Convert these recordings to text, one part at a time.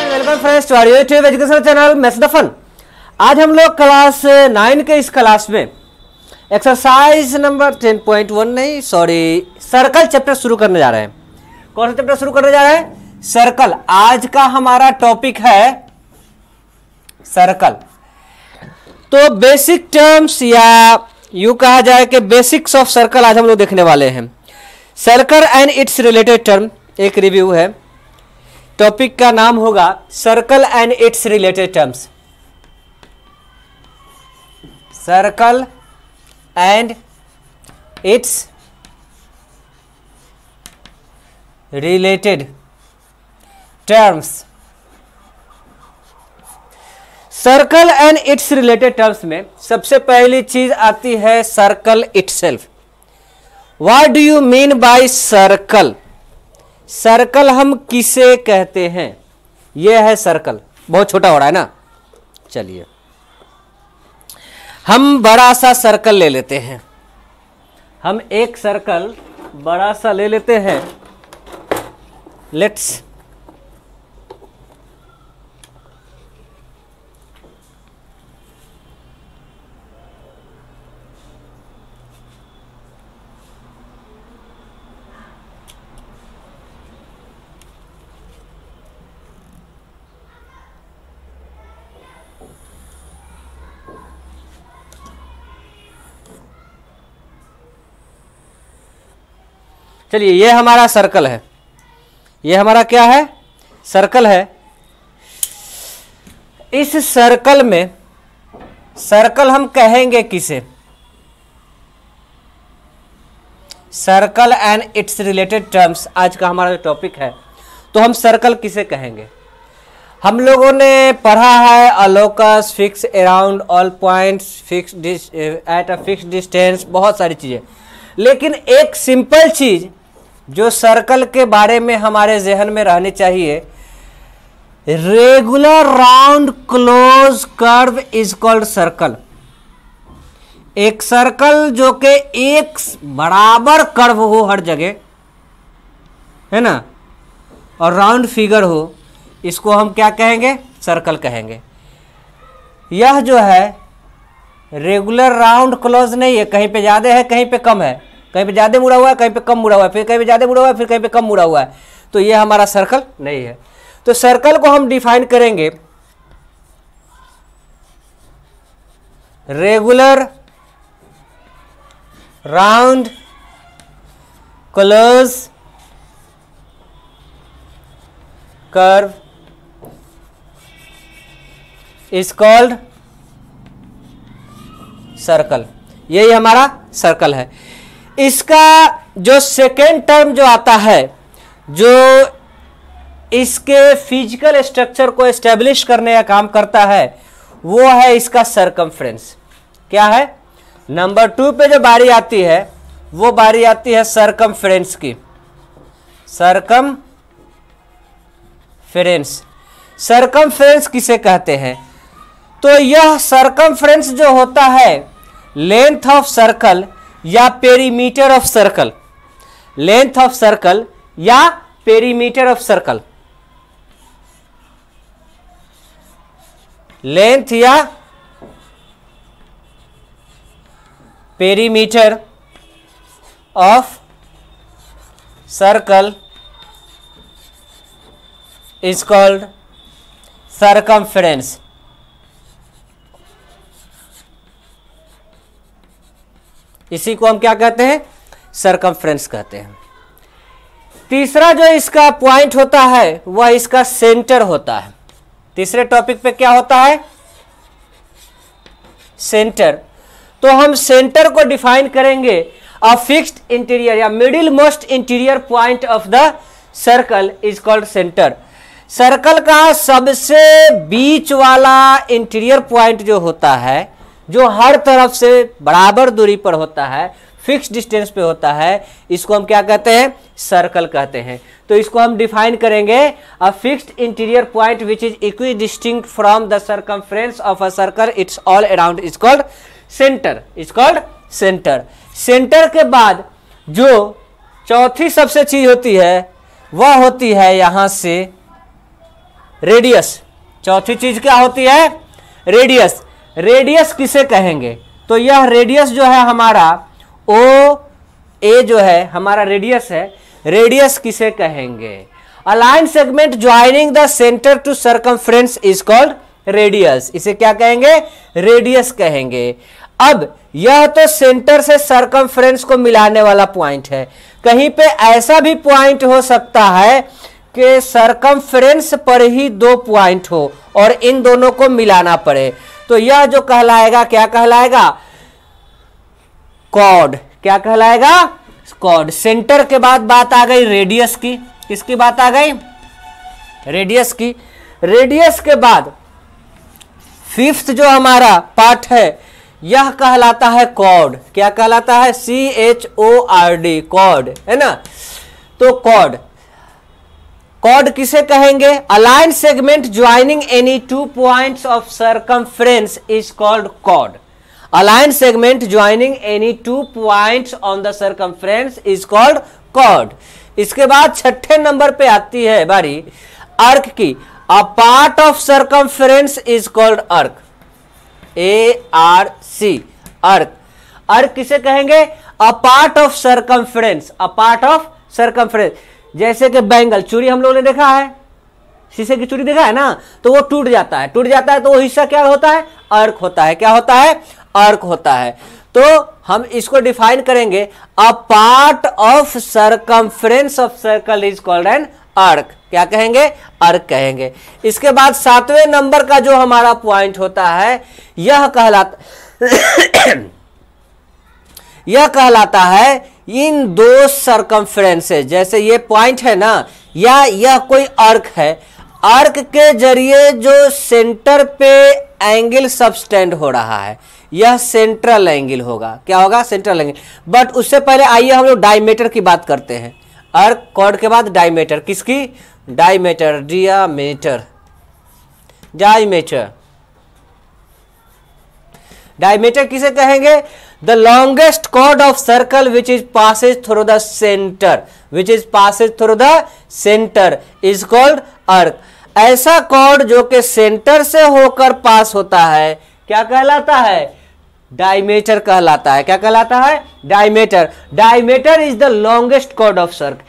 Welcome friends to our YouTube educational channel maths the fun. आज हम लोग class 9 के इस क्लास में एक्सरसाइज नंबर 10.1 नहीं सॉरी सर्कल चैप्टर शुरू करने जा रहे हैं। कौन सा चैप्टर शुरू करने जा रहे हैं? सर्कल। आज का हमारा टॉपिक है सर्कल। तो बेसिक टर्म्स या यूं कहा जाए कि बेसिक्स ऑफ सर्कल आज हम लोग देखने वाले हैं। Circle and it's related term एक रिव्यू है। टॉपिक का नाम होगा circle and it's related terms. Circle and it's related terms. Circle and it's related terms में सबसे पहली चीज आती है circle itself. What do you mean by circle? Circle हम किसे कहते हैं? यह है सर्कल। बहुत छोटा हो रहा है ना। चलिए हम बड़ा सा सर्कल ले लेते हैं। हम एक सर्कल बड़ा सा ले लेते हैं। लेट्स चलिए ये हमारा सर्कल है। ये हमारा क्या है? सर्कल है। इस सर्कल में सर्कल हम कहेंगे किसे? Circle and it's related terms आज का हमारा जो टॉपिक है। तो हम सर्कल किसे कहेंगे? हम लोगों ने पढ़ा है a locus, fix around all points, fix at a fix distance, बहुत सारी चीजें। लेकिन एक सिंपल चीज जो सर्कल के बारे में हमारे जहन में रहनी चाहिए, regular round close curve is called circle. एक सर्कल जो कि एक बराबर कर्व हो हर जगह, है ना, और राउंड फिगर हो, इसको हम क्या कहेंगे? सर्कल कहेंगे। यह जो है रेगुलर राउंड क्लोज नहीं है, कहीं पे ज्यादा है कहीं पे कम है, कहीं पे ज्यादा मुड़ा हुआ है कहीं पे कम मुड़ा हुआ है, फिर कहीं पे ज्यादा मुड़ा हुआ है फिर कहीं पे कम मुड़ा हुआ है। तो ये हमारा सर्कल नहीं है। तो सर्कल को हम डिफाइन करेंगे regular round close curve is called circle. यही हमारा सर्कल है। इसका जो सेकेंड टर्म जो आता है, जो इसके फिजिकल स्ट्रक्चर को एस्टेब्लिश करने का काम करता है, वो है इसका सरकमफ्रेंस। क्या है? नंबर 2 पे जो बारी आती है वो बारी आती है सरकमफ्रेंस की। सरकमफ्रेंस। सरकमफ्रेंस किसे कहते हैं? तो यह सरकमफ्रेंस जो होता है लेंथ ऑफ सर्कल या perimeter of circle, length of circle या पेरीमीटर ऑफ सर्कल, लेंथ या perimeter of circle is called circumference. इसी को हम क्या कहते हैं? सरकमफ्रेंस कहते हैं। तीसरा जो इसका पॉइंट होता है वह इसका सेंटर होता है। तीसरे टॉपिक पे क्या होता है? सेंटर। तो हम सेंटर को डिफाइन करेंगे अ फिक्स्ड इंटीरियर या middle most interior point of the circle is called centre. Circle का सबसे बीच वाला इंटीरियर पॉइंट जो होता है, जो हर तरफ से बराबर दूरी पर होता है, फिक्स डिस्टेंस पे होता है, इसको हम क्या कहते हैं? सर्कल कहते हैं। तो इसको हम डिफाइन करेंगे a fixed interior point which is equi distinct from the circumference of a circle it's all around is called centre. Is called centre. Centre के बाद जो चौथी सबसे चीज होती है वह होती है यहां से रेडियस। चौथी चीज क्या होती है? रेडियस। रेडियस किसे कहेंगे? तो यह रेडियस जो है हमारा ओ ए जो है हमारा रेडियस है, रेडियस किसे कहेंगे? A line segment joining the centre to circumference is called radius. इसे क्या कहेंगे? रेडियस कहेंगे। अब यह तो सेंटर से सर्कमफ्रेंस को मिलाने वाला पॉइंट है। कहीं पे ऐसा भी पॉइंट हो सकता है कि सर्कमफ्रेंस पर ही दो पॉइंट हो और इन दोनों को मिलाना पड़े, तो यह जो कहलाएगा क्या कहलाएगा? कॉर्ड। क्या कहलाएगा? कॉर्ड। सेंटर के बाद बात आ गई रेडियस की। किसकी बात आ गई? रेडियस की। रेडियस के बाद फिफ्थ जो हमारा पार्ट है यह कहलाता है कॉर्ड। क्या कहलाता है? CHORD, कॉर्ड, है ना। तो कॉर्ड, कॉर्ड किसे कहेंगे? A line segment joining any two points of circumference is called chord. A line segment joining any two points on the circumference is called chord. इसके बाद छठे नंबर पे आती है बारी आर्क की। A part of circumference is called arc. ARC, arc. Arc किसे कहेंगे? A part of circumference. A part of circumference, जैसे कि बैंगल, चूड़ी हम लोगों ने देखा है, शीशे की चूड़ी देखा है ना, तो वो टूट जाता है। टूट जाता है तो वो हिस्सा क्या होता है? आर्क होता है। क्या होता है? आर्क होता है। तो हम इसको डिफाइन करेंगे, a part of circumference of circle is called an arc. क्या कहेंगे? आर्क कहेंगे। इसके बाद सातवें नंबर का जो हमारा पॉइंट होता है यह कहलाता है इन दो सर्कमफ्रेंसेस। जैसे ये पॉइंट है ना, या यह कोई आर्क है, आर्क के जरिए जो सेंटर पे एंगल सबटेंड हो रहा है यह सेंट्रल एंगल होगा। क्या होगा? Central angle. बट उससे पहले आइए हम लोग डायमीटर की बात करते हैं। आर्क, कॉर्ड के बाद डायमीटर। किसकी? Diameter, डियामीटर, diameter. डायमीटर किसे कहेंगे? The longest chord of circle which is Passage through the centre, which is Passage through the centre is called arc. ऐसा कॉर्ड जो कि सेंटर से होकर पास होता है क्या कहलाता है? डायमीटर कहलाता है। क्या कहलाता है? Diameter. Diameter is the longest chord of circle.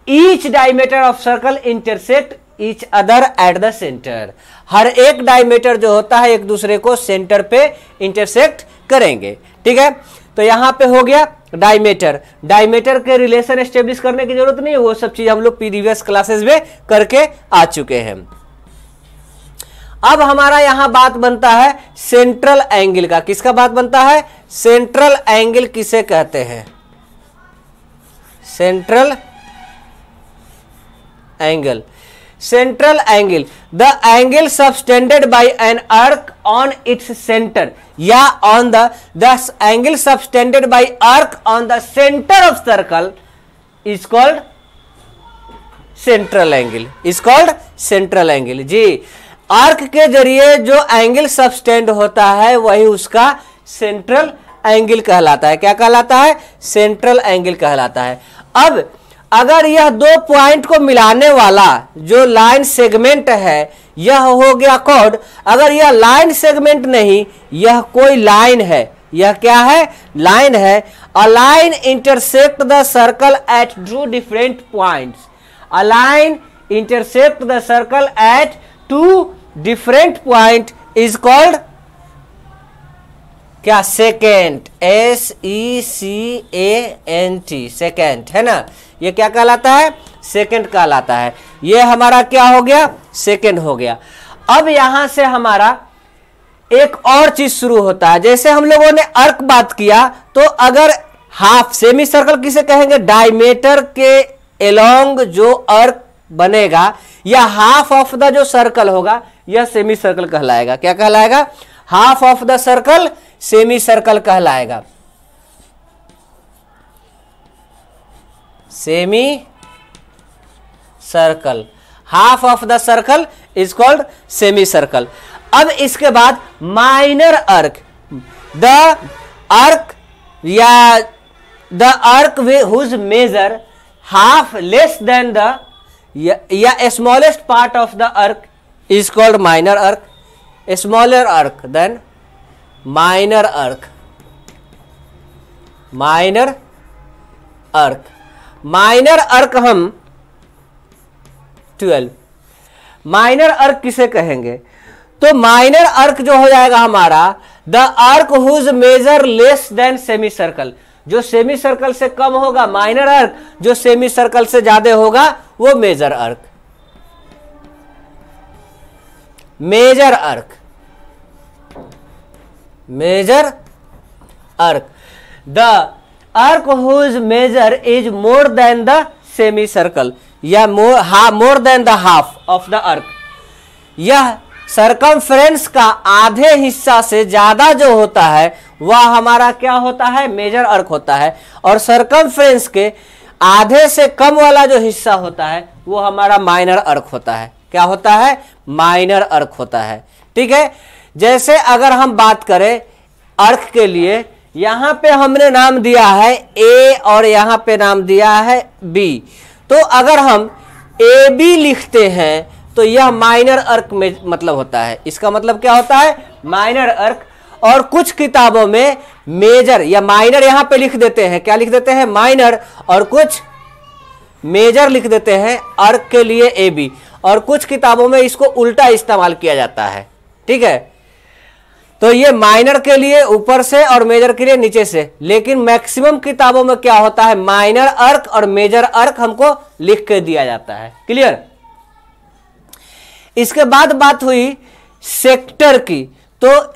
Each diameter of circle intersect each other at the centre. हर एक डायमीटर जो होता है एक दूसरे को सेंटर पे इंटरसेक्ट करेंगे। ठीक है, तो यहां पे हो गया डायमीटर। डायमीटर के रिलेशन एस्टेब्लिश करने की जरूरत नहीं है, वो सब चीज हम लोग प्रीवियस क्लासेस में करके आ चुके हैं। अब हमारा यहां बात बनता है सेंट्रल एंगल का। किसका बात बनता है? सेंट्रल एंगल किसे कहते हैं? Central angle. Central angle, the angle subtended by an arc on its centre, या on the angle subtended by arc on the centre of circle is called central angle. Is called central angle. जी, arc के जरिए जो angle subtend होता है वही उसका central angle कहलाता है। क्या कहलाता है? सेंट्रल एंगल कहलाता है। अब अगर यह दो पॉइंट को मिलाने वाला जो लाइन सेगमेंट है यह हो गया कॉर्ड। अगर यह लाइन सेगमेंट नहीं, यह कोई लाइन है। यह क्या है? लाइन है। A line intersect the circle at two different points. A line intersect the circle at two different point is called क्या? सेकेंट। SECANT, सेकेंट, है ना। ये क्या कहलाता है? सेकेंड कहलाता है। ये हमारा क्या हो गया? सेकेंड हो गया। अब यहां से हमारा एक और चीज शुरू होता है। जैसे हम लोगों ने आर्क बात किया, तो अगर हाफ, सेमी सर्कल किसे कहेंगे? डायमीटर के एलोंग जो आर्क बनेगा या हाफ ऑफ द जो सर्कल होगा यह सेमी सर्कल कहलाएगा। क्या कहलाएगा? Half of the circle semicircle कहलाएगा। Semicircle, half of the circle is called semicircle. अब इसके बाद माइनर आर्क, द आर्क या the arc whose major half less than the या smallest part of the arc is called minor arc, smaller arc than minor arc, minor arc, minor arc हम 12, minor अर्क किसे कहेंगे? तो minor अर्क जो हो जाएगा हमारा the arc whose measure less than semi circle, जो सेमी सर्कल से कम होगा माइनर अर्क, जो सेमी सर्कल से ज्यादा होगा वो मेजर अर्क, मेजर अर्क, major arc. The arc whose major is more than the semicircle या more than the half of the arc, यह सरकमफ्रेंस का आधे हिस्सा से ज्यादा जो होता है वह हमारा क्या होता है? मेजर अर्क होता है। और सरकमफ्रेंस के आधे से कम वाला जो हिस्सा होता है वो हमारा माइनर अर्क होता है। क्या होता है? माइनर अर्क होता है। ठीक है, जैसे अगर हम बात करें अर्क के लिए, यहां पे हमने नाम दिया है ए और यहां पे नाम दिया है बी, तो अगर हम ए बी लिखते हैं तो यह माइनर अर्क में मतलब होता है। इसका मतलब क्या होता है? माइनर अर्क। और कुछ किताबों में मेजर या माइनर यहां पे लिख देते हैं, क्या लिख देते हैं? माइनर, और कुछ मेजर लिख देते हैं अर्क के लिए ए बी, और कुछ किताबों में इसको उल्टा इस्तेमाल किया जाता है। ठीक है, तो ये माइनर के लिए ऊपर से और मेजर के लिए नीचे से, लेकिन मैक्सिमम किताबों में क्या होता है? माइनर अर्क और मेजर अर्क हमको लिख के दिया जाता है। क्लियर? इसके बाद बात हुई सेक्टर की, तो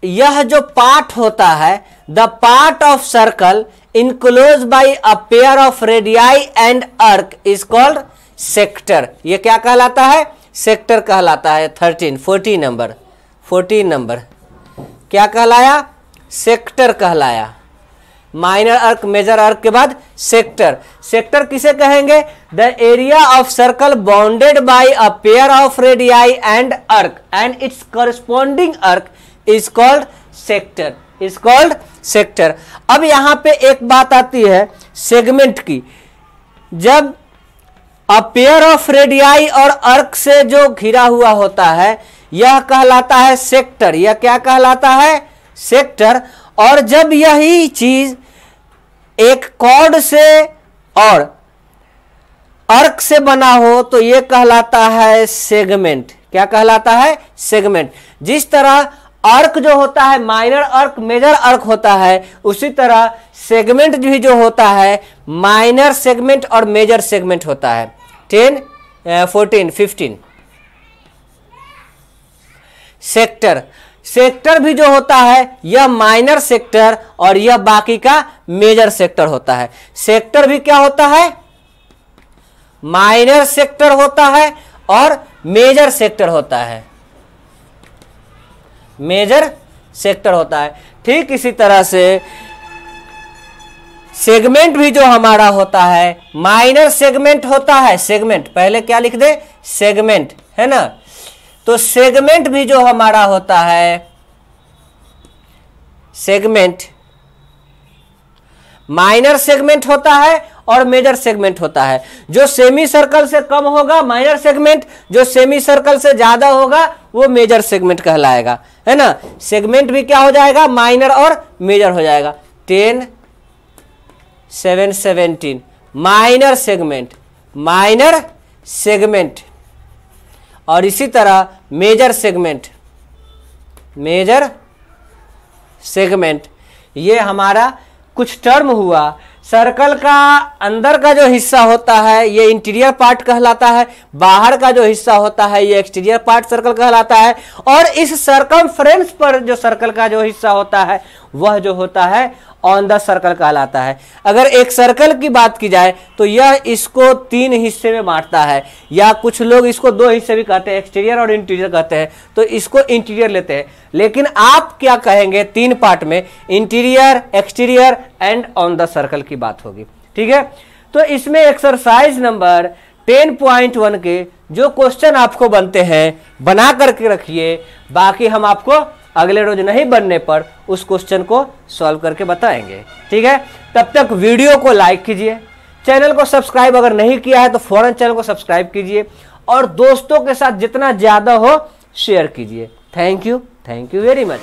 यह जो पार्ट होता है, the part of circle enclose by a pair of radii and अर्क इज कॉल्ड सेक्टर। यह क्या कहलाता है? सेक्टर कहलाता है। 14 नंबर क्या कहलाया? सेक्टर कहलाया। माइनर अर्क, मेजर अर्क के बाद सेक्टर। सेक्टर किसे कहेंगे? The area of circle bounded by a pair of radii and अर्क एंड इट्स कॉरस्पॉन्डिंग अर्क is called sector, is called sector. अब यहां पे एक बात आती है सेगमेंट की। जब अ पेयर ऑफ रेडियाई और अर्क से जो घिरा हुआ होता है यह कहलाता है सेक्टर। यह क्या कहलाता है? सेक्टर। और जब यही चीज एक कॉर्ड से और अर्क से बना हो तो यह कहलाता है सेगमेंट। क्या कहलाता है? सेगमेंट। जिस तरह अर्क जो होता है माइनर अर्क, मेजर अर्क होता है, उसी तरह सेगमेंट भी जो होता है माइनर सेगमेंट और मेजर सेगमेंट होता है। 15 सेक्टर। सेक्टर भी जो होता है यह माइनर सेक्टर और यह बाकी का मेजर सेक्टर होता है। सेक्टर भी क्या होता है? माइनर सेक्टर होता है और मेजर सेक्टर होता है, मेजर सेक्टर होता है। ठीक इसी तरह से सेगमेंट भी जो हमारा होता है माइनर सेगमेंट होता है। सेगमेंट पहले क्या लिख दे? सेगमेंट, है ना? तो सेगमेंट भी जो हमारा होता है, सेगमेंट माइनर सेगमेंट होता है और मेजर सेगमेंट होता है। जो सेमी सर्कल से कम होगा माइनर सेगमेंट, जो सेमी सर्कल से ज्यादा होगा वो मेजर सेगमेंट कहलाएगा, है ना? सेगमेंट भी क्या हो जाएगा? माइनर और मेजर हो जाएगा। 17 माइनर सेगमेंट, माइनर सेगमेंट। और इसी तरह मेजर सेगमेंट, मेजर सेगमेंट। ये हमारा कुछ टर्म हुआ। सर्कल का अंदर का जो हिस्सा होता है ये इंटीरियर पार्ट कहलाता है, बाहर का जो हिस्सा होता है ये एक्सटीरियर पार्ट सर्कल कहलाता है, और इस सर्कमफ्रेंस पर जो सर्कल का जो हिस्सा होता है वह जो होता है ऑन द सर्कल कहलाता है। अगर एक सर्कल की बात की जाए तो यह इसको 3 हिस्से में बांटता है, या कुछ लोग इसको 2 हिस्से भी कहते हैं, एक्सटीरियर और इंटीरियर कहते हैं, तो इसको इंटीरियर लेते हैं। लेकिन आप क्या कहेंगे? 3 पार्ट में interior, exterior and on the circle की बात होगी। ठीक है, तो इसमें एक्सरसाइज नंबर 10.1 के जो क्वेश्चन आपको बनते हैं बना करके रखिए, बाकी हम आपको अगले रोज नहीं बनने पर उस क्वेश्चन को सॉल्व करके बताएंगे। ठीक है, तब तक वीडियो को लाइक कीजिए, चैनल को सब्सक्राइब अगर नहीं किया है तो फौरन चैनल को सब्सक्राइब कीजिए और दोस्तों के साथ जितना ज्यादा हो शेयर कीजिए। Thank you very much.